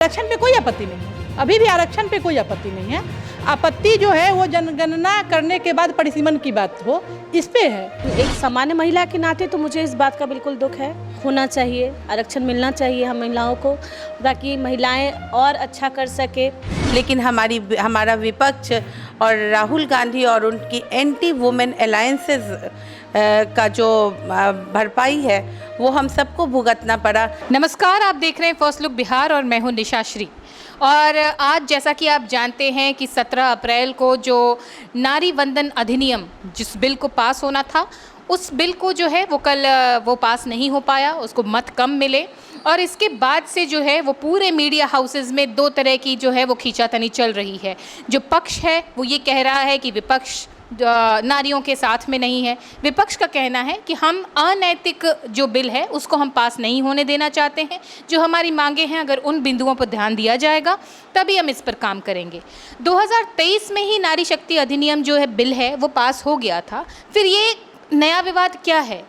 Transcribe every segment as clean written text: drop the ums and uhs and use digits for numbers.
आरक्षण पे कोई आपत्ति नहीं है, अभी भी आरक्षण पे कोई आपत्ति नहीं है। आपत्ति जो है वो जनगणना करने के बाद परिसीमन की बात हो, इस पे है। एक सामान्य महिला के नाते तो मुझे इस बात का बिल्कुल दुख है। होना चाहिए, आरक्षण मिलना चाहिए हम महिलाओं को, ताकि महिलाएं और अच्छा कर सके। लेकिन हमारा विपक्ष और राहुल गांधी और उनकी एंटी वुमेन अलायंसेस का जो भरपाई है वो हम सबको भुगतना पड़ा। नमस्कार, आप देख रहे हैं फर्स्ट लुक बिहार और मैं हूं निशा श्री। और आज जैसा कि आप जानते हैं कि 17 अप्रैल को जो नारी वंदन अधिनियम जिस बिल को पास होना था, उस बिल को जो है वो कल वो पास नहीं हो पाया, उसको मत कम मिले। और इसके बाद से जो है वो पूरे मीडिया हाउसेस में दो तरह की जो है वो खींचातानी चल रही है। जो पक्ष है वो ये कह रहा है कि विपक्ष नारियों के साथ में नहीं है। विपक्ष का कहना है कि हम अनैतिक जो बिल है उसको हम पास नहीं होने देना चाहते हैं। जो हमारी मांगे हैं, अगर उन बिंदुओं पर ध्यान दिया जाएगा तभी हम इस पर काम करेंगे। 2023 में ही नारी शक्ति अधिनियम जो है बिल है वो पास हो गया था। फिर ये नया विवाद क्या है,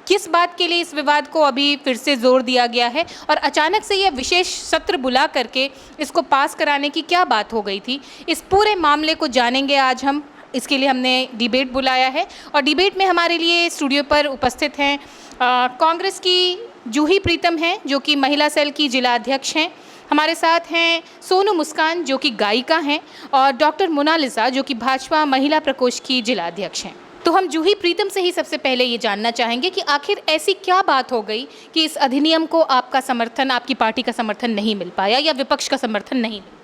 किस बात के लिए इस विवाद को अभी फिर से जोर दिया गया है और अचानक से यह विशेष सत्र बुला करके इसको पास कराने की क्या बात हो गई थी, इस पूरे मामले को जानेंगे आज हम। इसके लिए हमने डिबेट बुलाया है और डिबेट में हमारे लिए स्टूडियो पर उपस्थित हैं कांग्रेस की जूही प्रीतम हैं जो कि महिला सेल की जिला अध्यक्ष हैं। हमारे साथ हैं सोनू मुस्कान जो कि गायिका हैं और डॉक्टर मोनालिसा जो कि भाजपा महिला प्रकोष्ठ की जिला अध्यक्ष हैं। तो हम जूही प्रीतम से ही सबसे पहले ये जानना चाहेंगे कि आखिर ऐसी क्या बात हो गई कि इस अधिनियम को आपका समर्थन, आपकी पार्टी का समर्थन नहीं मिल पाया या विपक्ष का समर्थन नहीं मिला?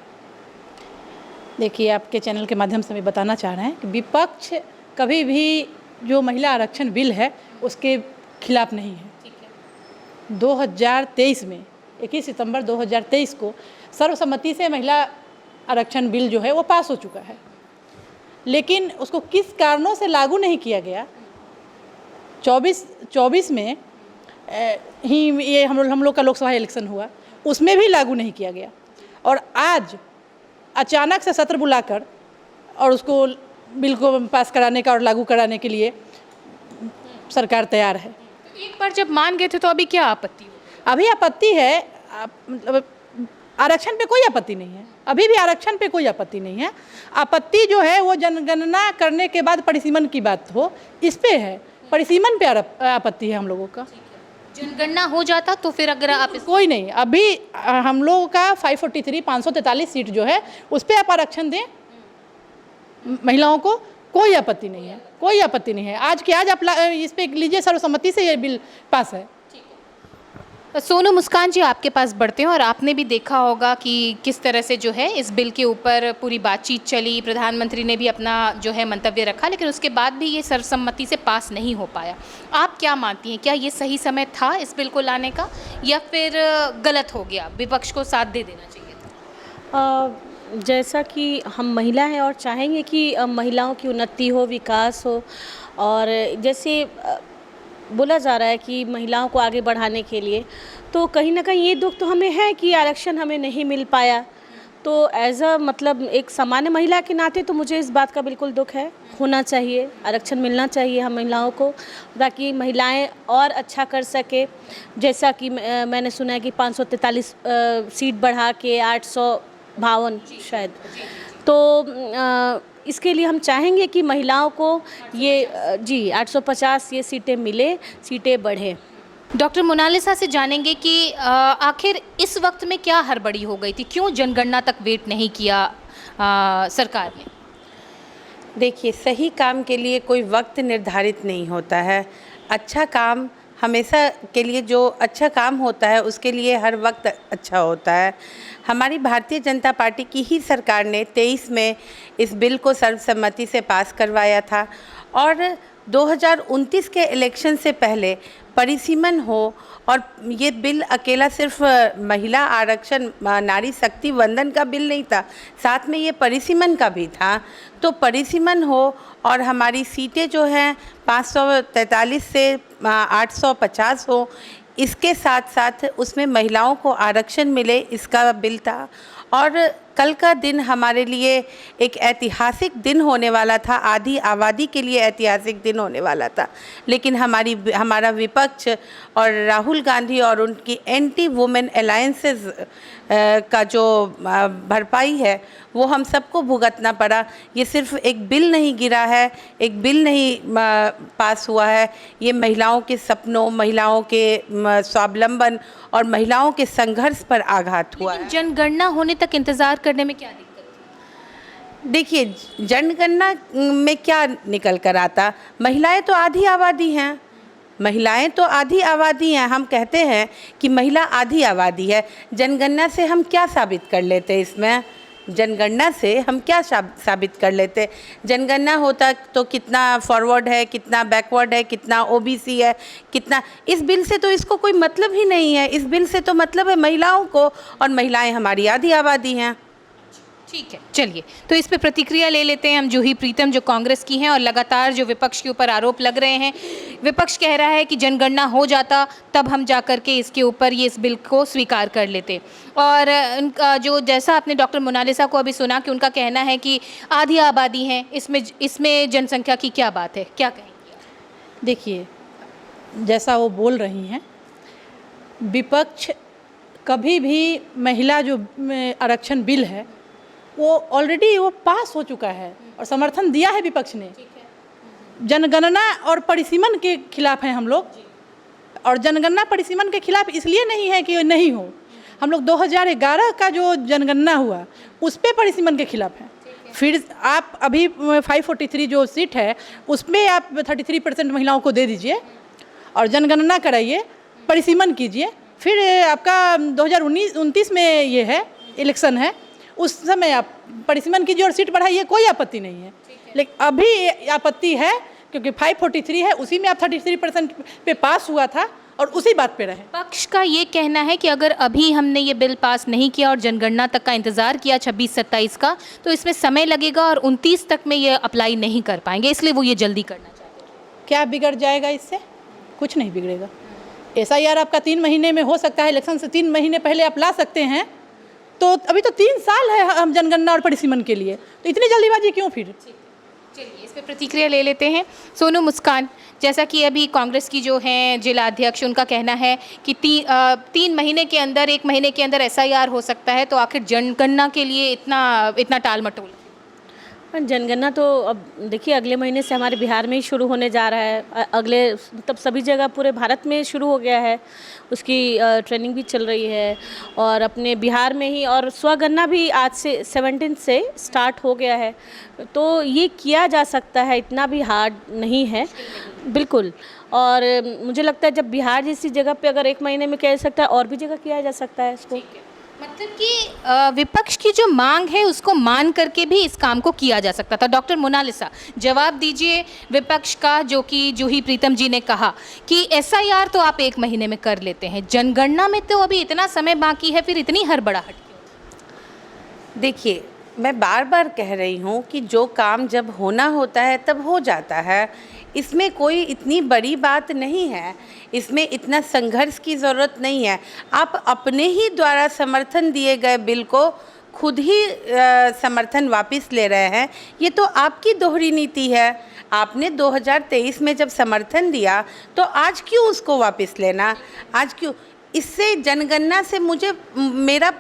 देखिए, आपके चैनल के माध्यम से मैं बताना चाह रहे हैं कि विपक्ष कभी भी जो महिला आरक्षण बिल है उसके खिलाफ नहीं है। 2023 में 21 सितंबर 2023 को सर्वसम्मति से महिला आरक्षण बिल जो है वो पास हो चुका है, लेकिन उसको किस कारणों से लागू नहीं किया गया। 24 में ही ये हम लोग का लोकसभा इलेक्शन हुआ, उसमें भी लागू नहीं किया गया। और आज अचानक से सत्र बुलाकर और उसको बिल को पास कराने का और लागू कराने के लिए सरकार तैयार है। एक बार जब मान गए थे तो अभी क्या आपत्ति? अभी आपत्ति है, मतलब आरक्षण पे कोई आपत्ति नहीं है, अभी भी आरक्षण पे कोई आपत्ति नहीं है। आपत्ति जो है वो जनगणना करने के बाद परिसीमन की बात हो, इस पे है। परिसीमन पे आपत्ति है हम लोगों का। जनगणना हो जाता तो फिर अगर आप कोई नहीं, अभी हम लोगों का 543 सीट जो है उस पर आप आरक्षण दें महिलाओं को, कोई आपत्ति नहीं है, कोई आपत्ति नहीं है। आज के आज आप इस पे लीजिए, सर्वसम्मति से ये बिल पास है। सोनू मुस्कान जी, आपके पास बढ़ते हैं और आपने भी देखा होगा कि किस तरह से जो है इस बिल के ऊपर पूरी बातचीत चली। प्रधानमंत्री ने भी अपना जो है मंतव्य रखा, लेकिन उसके बाद भी ये सर्वसम्मति से पास नहीं हो पाया। आप क्या मानती हैं, क्या ये सही समय था इस बिल को लाने का या फिर गलत हो गया, विपक्ष को साथ दे देना चाहिए था? जैसा कि हम महिला हैं और चाहेंगे कि महिलाओं की उन्नति हो, विकास हो, और जैसे बोला जा रहा है कि महिलाओं को आगे बढ़ाने के लिए, तो कहीं ना कहीं ये दुख तो हमें है कि आरक्षण हमें नहीं मिल पाया। तो एज अ मतलब एक सामान्य महिला के नाते तो मुझे इस बात का बिल्कुल दुख है। होना चाहिए, आरक्षण मिलना चाहिए हम महिलाओं को, ताकि महिलाएं और अच्छा कर सके। जैसा कि मैंने सुना है कि 543 सीट बढ़ा के 852 शायद, तो इसके लिए हम चाहेंगे कि महिलाओं को ये 850 ये सीटें मिले, सीटें बढ़े। डॉक्टर मोनालिसा से जानेंगे कि आखिर इस वक्त में क्या हड़बड़ी हो गई थी, क्यों जनगणना तक वेट नहीं किया सरकार ने? देखिए, सही काम के लिए कोई वक्त निर्धारित नहीं होता है। अच्छा काम हमेशा के लिए, जो अच्छा काम होता है उसके लिए हर वक्त अच्छा होता है। हमारी भारतीय जनता पार्टी की ही सरकार ने 23 में इस बिल को सर्वसम्मति से पास करवाया था और 2029 के इलेक्शन से पहले परिसीमन हो। और ये बिल अकेला सिर्फ महिला आरक्षण, नारी शक्ति वंदन का बिल नहीं था, साथ में ये परिसीमन का भी था। तो परिसीमन हो और हमारी सीटें जो हैं 543 से 850 हो, इसके साथ साथ उसमें महिलाओं को आरक्षण मिले, इसका बिल था। और कल का दिन हमारे लिए एक ऐतिहासिक दिन होने वाला था, आधी आबादी के लिए ऐतिहासिक दिन होने वाला था। लेकिन हमारा विपक्ष और राहुल गांधी और उनकी एंटी वुमेन अलायंसेस का जो भरपाई है वो हम सबको भुगतना पड़ा। ये सिर्फ एक बिल नहीं गिरा है, एक बिल नहीं पास हुआ है, ये महिलाओं के सपनों, महिलाओं के स्वावलंबन और महिलाओं के संघर्ष पर आघात हुआ है। जनगणना होने तक इंतजार करने में क्या दिक्कत थी? देखिए, जनगणना में क्या निकल कर आता, महिलाएं तो आधी आबादी हैं, महिलाएं तो आधी आबादी हैं। हम कहते हैं कि महिला आधी आबादी है। जनगणना से हम क्या साबित कर लेते? इसमें जनगणना से हम क्या साबित कर लेते? जनगणना होता तो कितना फॉरवर्ड है, कितना बैकवर्ड है, कितना ओबीसी है, कितना, इस बिल से तो इसको कोई मतलब ही नहीं है। इस बिल से तो मतलब है महिलाओं को, और महिलाएं हमारी आधी आबादी हैं। ठीक है, चलिए तो इस पे प्रतिक्रिया ले लेते हैं हम जूही प्रीतम, जो कांग्रेस की हैं और लगातार जो विपक्ष के ऊपर आरोप लग रहे हैं। विपक्ष कह रहा है कि जनगणना हो जाता तब हम जा कर के इसके ऊपर ये इस बिल को स्वीकार कर लेते। और उनका जो, जैसा आपने डॉक्टर मोनालिसा को अभी सुना कि उनका कहना है कि आधी आबादी है, इसमें जनसंख्या की क्या बात है, क्या कहेंगे? देखिए, जैसा वो बोल रही हैं, विपक्ष कभी भी महिला जो आरक्षण बिल है वो ऑलरेडी वो पास हो चुका है और समर्थन दिया है विपक्ष ने। जनगणना और परिसीमन के खिलाफ हैं हम लोग, और जनगणना परिसीमन के खिलाफ इसलिए नहीं है कि नहीं हो। हम लोग 2011 का जो जनगणना हुआ उस पे परिसीमन के खिलाफ हैं। फिर आप अभी 543 जो सीट है उसमें आप 33% महिलाओं को दे दीजिए और जनगणना कराइए, परिसीमन कीजिए। फिर आपका 2029 में ये है इलेक्शन है, उस समय आप परिसीमन कीजिए और सीट बढ़ाइए, कोई आपत्ति नहीं है। लेकिन अभी आपत्ति है क्योंकि 543 है, उसी में आप 33% पे पास हुआ था और उसी बात पे रहे। पक्ष का ये कहना है कि अगर अभी हमने ये बिल पास नहीं किया और जनगणना तक का इंतज़ार किया 26-27 का, तो इसमें समय लगेगा और 29 तक में ये अप्लाई नहीं कर पाएंगे, इसलिए वो ये जल्दी करना चाहते हैं। क्या बिगड़ जाएगा इससे? कुछ नहीं बिगड़ेगा। SIR आपका 3 महीने में हो सकता है, इलेक्शन से 3 महीने पहले आप ला सकते हैं। तो अभी तो 3 साल है हम जनगणना और परिसीमन के लिए, तो इतनी जल्दीबाजी क्यों फिर? चलिए इस पे प्रतिक्रिया ले लेते हैं। सोनू मुस्कान, जैसा कि अभी कांग्रेस की जो हैं जिला अध्यक्ष, उनका कहना है कि 3 महीने के अंदर, 1 महीने के अंदर SIR हो सकता है, तो आखिर जनगणना के लिए इतना टाल मटोल? जनगणना तो अब देखिए अगले महीने से हमारे बिहार में ही शुरू होने जा रहा है। अगले मतलब सभी जगह पूरे भारत में शुरू हो गया है, उसकी ट्रेनिंग भी चल रही है और अपने बिहार में ही, और स्वगणना भी आज से 17 से स्टार्ट हो गया है। तो ये किया जा सकता है, इतना भी हार्ड नहीं है बिल्कुल। और मुझे लगता है जब बिहार जैसी जगह पे अगर 1 महीने में किया जा सकता है, और भी जगह किया जा सकता है इसको। मतलब कि विपक्ष की जो मांग है उसको मान करके भी इस काम को किया जा सकता था। डॉक्टर मोनालिसा, जवाब दीजिए विपक्ष का, जो कि जूही प्रीतम जी ने कहा कि SIR तो आप 1 महीने में कर लेते हैं, जनगणना में तो अभी इतना समय बाकी है, फिर इतनी हड़बड़ाहट क्यों? देखिए, मैं बार बार कह रही हूँ कि जो काम जब होना होता है तब हो जाता है। इसमें कोई इतनी बड़ी बात नहीं है, इसमें इतना संघर्ष की ज़रूरत नहीं है। आप अपने ही द्वारा समर्थन दिए गए बिल को खुद ही समर्थन वापस ले रहे हैं। ये तो आपकी दोहरी नीति है। आपने 2023 में जब समर्थन दिया तो आज क्यों उसको वापस लेना? आज क्यों? इससे जनगणना से मेरा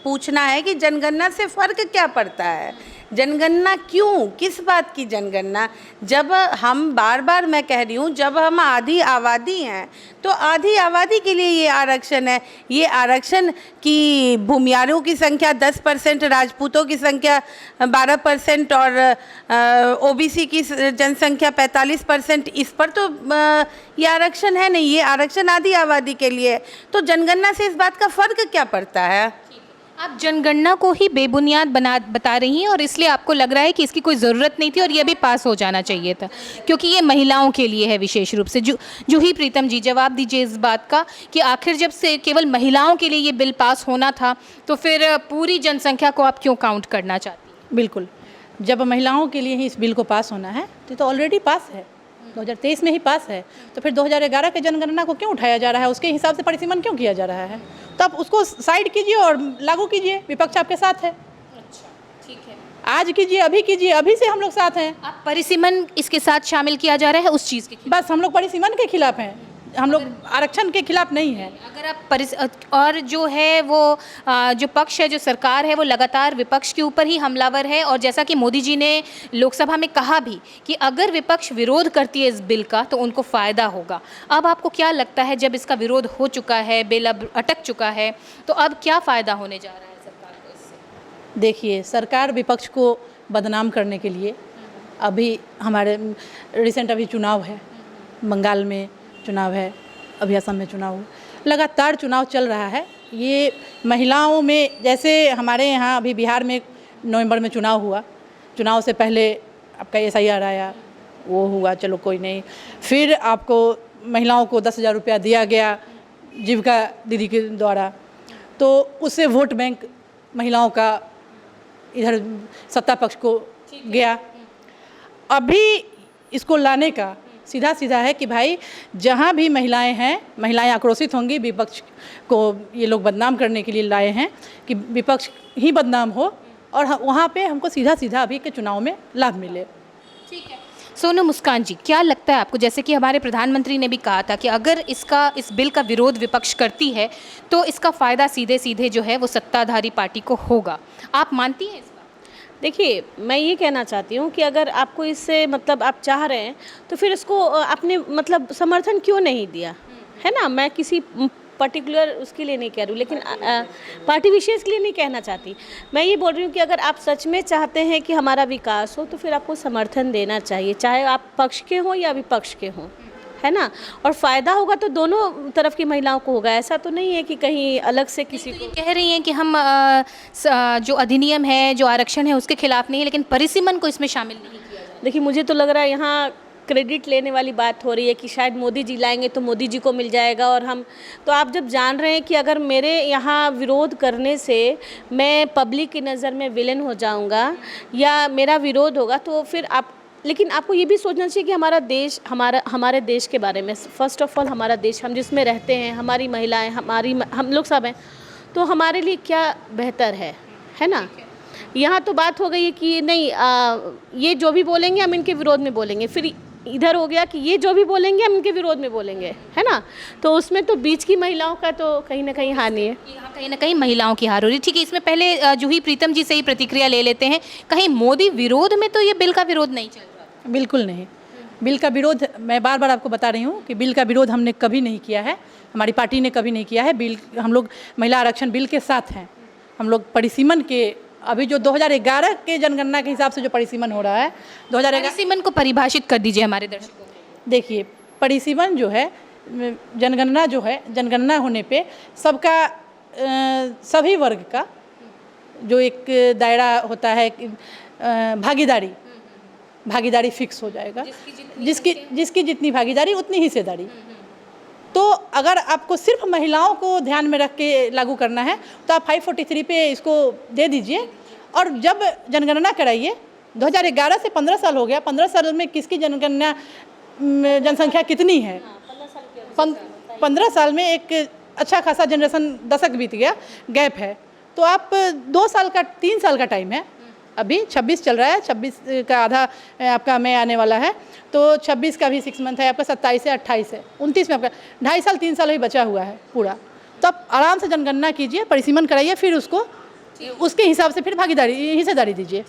पूछना है कि जनगणना से फ़र्क क्या पड़ता है? जनगणना क्यों? किस बात की जनगणना? जब हम बार बार मैं कह रही हूँ, जब हम आधी आबादी हैं तो आधी आबादी के लिए ये आरक्षण है। ये आरक्षण की भूमियारों की संख्या 10%, राजपूतों की संख्या 12% और OBC की जनसंख्या 45%, इस पर तो ये आरक्षण है नहीं। ये आरक्षण आधी आबादी के लिए। तो जनगणना से इस बात का फ़र्क क्या पड़ता है? आप जनगणना को ही बेबुनियाद बता रही हैं और इसलिए आपको लग रहा है कि इसकी कोई ज़रूरत नहीं थी और ये भी पास हो जाना चाहिए था, क्योंकि ये महिलाओं के लिए है विशेष रूप से। जूही प्रीतम जी, जवाब दीजिए इस बात का कि आखिर जब से केवल महिलाओं के लिए ये बिल पास होना था, तो फिर पूरी जनसंख्या को आप क्यों काउंट करना चाहती हैं? बिल्कुल, जब महिलाओं के लिए ही इस बिल को पास होना है तो ऑलरेडी पास है। 2023 में ही पास है, तो फिर 2011 के जनगणना को क्यों उठाया जा रहा है, उसके हिसाब से परिसीमन क्यों किया जा रहा है? तो आप उसको साइड कीजिए और लागू कीजिए, विपक्ष आपके साथ है। ठीक है, आज कीजिए, अभी से हम लोग साथ हैं। आप परिसीमन इसके साथ शामिल किया जा रहा है उस चीज़ के खिलाफ? बस हम लोग परिसीमन के खिलाफ हैं, हम लोग आरक्षण के खिलाफ नहीं हैं। अगर आप और जो है वो जो पक्ष है, जो सरकार है, वो लगातार विपक्ष के ऊपर ही हमलावर है, और जैसा कि मोदी जी ने लोकसभा में कहा भी कि अगर विपक्ष विरोध करती है इस बिल का तो उनको फ़ायदा होगा। अब आपको क्या लगता है, जब इसका विरोध हो चुका है, बिल अब अटक चुका है, तो अब क्या फ़ायदा होने जा रहा है सरकार को इससे? देखिए, सरकार विपक्ष को बदनाम करने के लिए अभी हमारे रिसेंट अभी चुनाव है, बंगाल में चुनाव है, अभी असम में चुनाव, लगातार चुनाव चल रहा है। ये महिलाओं में, जैसे हमारे यहाँ अभी बिहार में नवंबर में चुनाव हुआ, चुनाव से पहले आपका SIR आया, वो हुआ, चलो कोई नहीं, फिर आपको महिलाओं को 10,000 रुपया दिया गया जीविका दीदी के द्वारा, तो उससे वोट बैंक महिलाओं का इधर सत्ता पक्ष को गया। अभी इसको लाने का सीधा है कि भाई जहाँ भी महिलाएं हैं, महिलाएं आक्रोशित होंगी, विपक्ष को ये लोग बदनाम करने के लिए लाए हैं कि विपक्ष ही बदनाम हो, और वहाँ पे हमको सीधा अभी के चुनाव में लाभ मिले। ठीक है, सोनू मुस्कान जी, क्या लगता है आपको, जैसे कि हमारे प्रधानमंत्री ने भी कहा था कि अगर इस बिल का विरोध विपक्ष करती है तो इसका फ़ायदा सीधे जो है वो सत्ताधारी पार्टी को होगा, आप मानती हैं इस बात? देखिए, मैं ये कहना चाहती हूँ कि अगर आपको इससे मतलब आप चाह रहे हैं तो फिर इसको आपने मतलब समर्थन क्यों नहीं दिया, है ना? मैं किसी पर्टिकुलर उसके लिए नहीं कह रही हूँ, लेकिन पार्टी विशेष के लिए नहीं कहना चाहती। मैं ये बोल रही हूँ कि अगर आप सच में चाहते हैं कि हमारा विकास हो तो फिर आपको समर्थन देना चाहिए, चाहे आप पक्ष के हों या विपक्ष के हों, है ना? और फ़ायदा होगा तो दोनों तरफ की महिलाओं को होगा, ऐसा तो नहीं है कि कहीं अलग से किसी को। कह रही हैं कि हम जो अधिनियम है, जो आरक्षण है, उसके खिलाफ नहीं है, लेकिन परिसीमन को इसमें शामिल नहीं किया जाए। देखिए, मुझे तो लग रहा है यहाँ क्रेडिट लेने वाली बात हो रही है कि शायद मोदी जी लाएंगे तो मोदी जी को मिल जाएगा, और हम तो आप जब जान रहे हैं कि अगर मेरे यहाँ विरोध करने से मैं पब्लिक की नज़र में विलेन हो जाऊँगा या मेरा विरोध होगा, तो फिर आप, लेकिन आपको ये भी सोचना चाहिए कि हमारा देश, हमारे देश के बारे में, फर्स्ट ऑफ ऑल हमारा देश, हम जिसमें रहते हैं, हमारी महिलाएं, हम लोग सब हैं, तो हमारे लिए क्या बेहतर है ना? यहाँ तो बात हो गई है कि नहीं, ये जो भी बोलेंगे हम इनके विरोध में बोलेंगे, फिर इधर हो गया कि ये जो भी बोलेंगे हम इनके विरोध में बोलेंगे, है ना? तो उसमें तो बीच की महिलाओं का तो कहीं ना कहीं हानि है। यहाँ कहीं ना कहीं महिलाओं की हार हो रही है। ठीक है, इसमें पहले जूही प्रीतम जी से ही प्रतिक्रिया ले लेते हैं। कहीं मोदी विरोध में तो ये बिल का विरोध नहीं चल रहा? बिल्कुल नहीं, बिल का विरोध मैं बार आपको बता रही हूँ कि बिल का विरोध हमने कभी नहीं किया है, हमारी पार्टी ने कभी नहीं किया है। बिल, हम लोग महिला आरक्षण बिल के साथ हैं। हम लोग परिसीमन के, अभी जो 2011 के जनगणना के हिसाब से जो परिसीमन हो रहा है, 2011 परिसीमन को परिभाषित कर दीजिए हमारे दर्शकों को। देखिए, परिसीमन जो है, जनगणना जो है, जनगणना होने पे सबका, सभी वर्ग का जो एक दायरा होता है, भागीदारी फिक्स हो जाएगा, जिसकी जितनी भागीदारी उतनी हिस्सेदारी। तो अगर आपको सिर्फ महिलाओं को ध्यान में रख के लागू करना है तो आप 543 पे इसको दे दीजिए, और जब जनगणना कराइए, 2011 से 15 साल हो गया, 15 साल में किसकी जनगणना, जनसंख्या कितनी है, 15 साल में एक अच्छा खासा जनरेशन, दशक बीत गया, गैप है। तो आप 2 साल का, 3 साल का टाइम है, अभी 26 चल रहा है, 26 का आधा आपका मई आने वाला है, तो 26 का भी 6 मंथ है आपका, 27 है, 28 है, 29 में आपका 2.5 साल 3 साल ही बचा हुआ है पूरा। तो आप आराम से जनगणना कीजिए, परिसीमन कराइए, फिर उसको उसके हिसाब से फिर हिस्सेदारी दीजिए।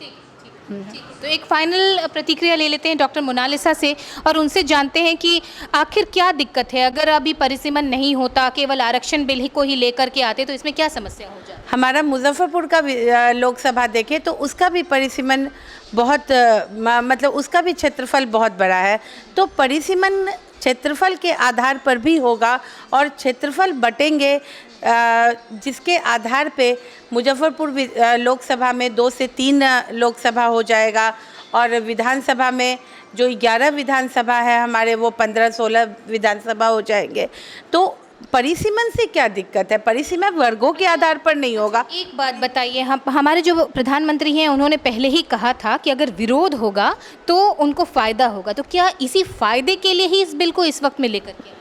तो एक फाइनल प्रतिक्रिया ले लेते हैं डॉक्टर मोनालिसा से, और उनसे जानते हैं कि आखिर क्या दिक्कत है, अगर अभी परिसीमन नहीं होता, केवल आरक्षण बिल ही को ही लेकर के आते, तो इसमें क्या समस्या हो जाती? हमारा मुजफ्फरपुर का भी लोकसभा देखें तो उसका भी परिसीमन बहुत, मतलब उसका भी क्षेत्रफल बहुत बड़ा है, तो परिसीमन क्षेत्रफल के आधार पर भी होगा, और क्षेत्रफल बटेंगे जिसके आधार पे मुजफ्फरपुर लोकसभा में 2 से 3 लोकसभा हो जाएगा, और विधानसभा में जो 11 विधानसभा है हमारे, वो 15-16 विधानसभा हो जाएंगे। तो परिसीमन से क्या दिक्कत है? परिसीमन वर्गों के आधार पर नहीं होगा। एक बात बताइए, हम हमारे जो प्रधानमंत्री हैं उन्होंने पहले ही कहा था कि अगर विरोध होगा तो उनको फ़ायदा होगा, तो क्या इसी फ़ायदे के लिए ही इस बिल को इस वक्त में लेकर के आए?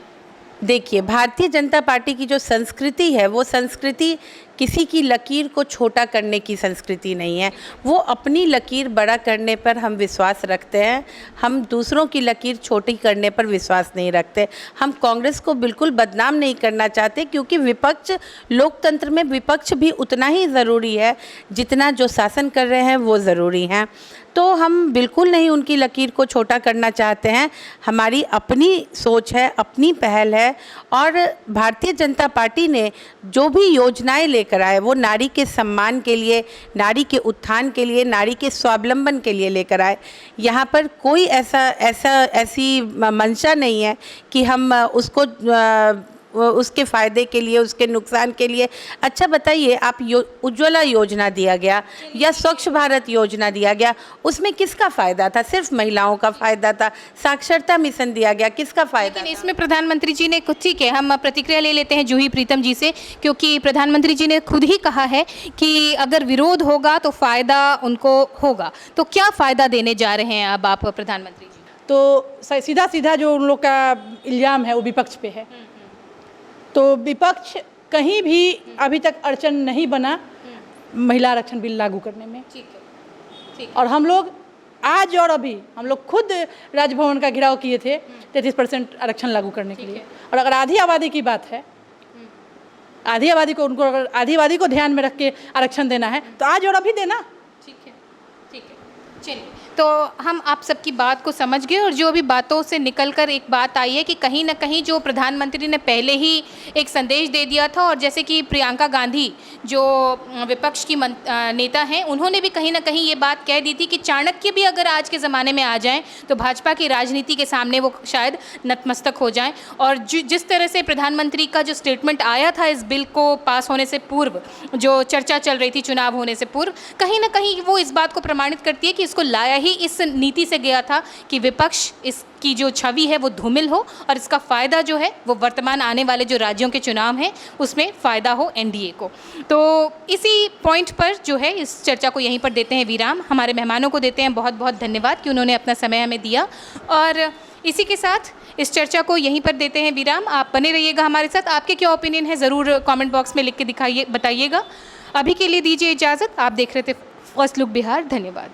देखिए, भारतीय जनता पार्टी की जो संस्कृति है वो संस्कृति किसी की लकीर को छोटा करने की संस्कृति नहीं है। वो अपनी लकीर बड़ा करने पर हम विश्वास रखते हैं, हम दूसरों की लकीर छोटी करने पर विश्वास नहीं रखते। हम कांग्रेस को बिल्कुल बदनाम नहीं करना चाहते, क्योंकि विपक्ष, लोकतंत्र में विपक्ष भी उतना ही ज़रूरी है जितना जो शासन कर रहे हैं वो ज़रूरी हैं। तो हम बिल्कुल नहीं उनकी लकीर को छोटा करना चाहते हैं। हमारी अपनी सोच है, अपनी पहल है, और भारतीय जनता पार्टी ने जो भी योजनाएं लेकर आए वो नारी के सम्मान के लिए, नारी के उत्थान के लिए, नारी के स्वावलंबन के लिए लेकर आए। यहाँ पर कोई ऐसी मंशा नहीं है कि हम उसको उसके फ़ायदे के लिए, उसके नुकसान के लिए। अच्छा बताइए, आप उज्ज्वला योजना दिया गया या स्वच्छ भारत योजना दिया गया, उसमें किसका फ़ायदा था? सिर्फ महिलाओं का फ़ायदा था। साक्षरता मिशन दिया गया, किसका फ़ायदा? लेकिन इसमें प्रधानमंत्री जी ने कुछ, ठीक है हम प्रतिक्रिया ले लेते हैं जूही प्रीतम जी से, क्योंकि प्रधानमंत्री जी ने खुद ही कहा है कि अगर विरोध होगा तो फ़ायदा उनको होगा। तो क्या फ़ायदा देने जा रहे हैं अब आप प्रधानमंत्री जी? तो सीधा सीधा जो उन लोग का इल्ज़ाम है वो विपक्ष पे है। तो विपक्ष कहीं भी अभी तक अड़चन नहीं बना महिला आरक्षण बिल लागू करने में। ठीक है, ठीक है। और हम लोग आज और अभी हम लोग खुद राजभवन का घेराव किए थे 33% आरक्षण लागू करने के लिए। और अगर आधी आबादी की बात है, आधी आबादी को, उनको अगर आधी आबादी को ध्यान में रख के आरक्षण देना है तो आज और अभी देना। ठीक है, ठीक है। चलिए, तो हम आप सबकी बात को समझ गए, और जो भी बातों से निकलकर एक बात आई है कि कहीं ना कहीं जो प्रधानमंत्री ने पहले ही एक संदेश दे दिया था, और जैसे कि प्रियंका गांधी जो विपक्ष की नेता हैं, उन्होंने भी कहीं ना कहीं ये बात कह दी थी कि चाणक्य भी अगर आज के ज़माने में आ जाएं तो भाजपा की राजनीति के सामने वो शायद नतमस्तक हो जाएं। और जिस तरह से प्रधानमंत्री का जो स्टेटमेंट आया था इस बिल को पास होने से पूर्व, जो चर्चा चल रही थी चुनाव होने से पूर्व, कहीं ना कहीं वो इस बात को प्रमाणित करती है कि इसको लाया ही इस नीति से गया था कि विपक्ष इसकी जो छवि है वो धूमिल हो, और इसका फ़ायदा जो है वो वर्तमान आने वाले जो राज्यों के चुनाव हैं उसमें फ़ायदा हो एनडीए को। तो इसी पॉइंट पर जो है इस चर्चा को यहीं पर देते हैं विराम। हमारे मेहमानों को देते हैं बहुत बहुत धन्यवाद कि उन्होंने अपना समय हमें दिया, और इसी के साथ इस चर्चा को यहीं पर देते हैं विराम। आप बने रहिएगा हमारे साथ। आपके क्या ओपिनियन है ज़रूर कमेंट बॉक्स में लिख के बताइएगा। अभी के लिए दीजिए इजाज़त। आप देख रहे थे फर्स्ट लुक बिहार। धन्यवाद।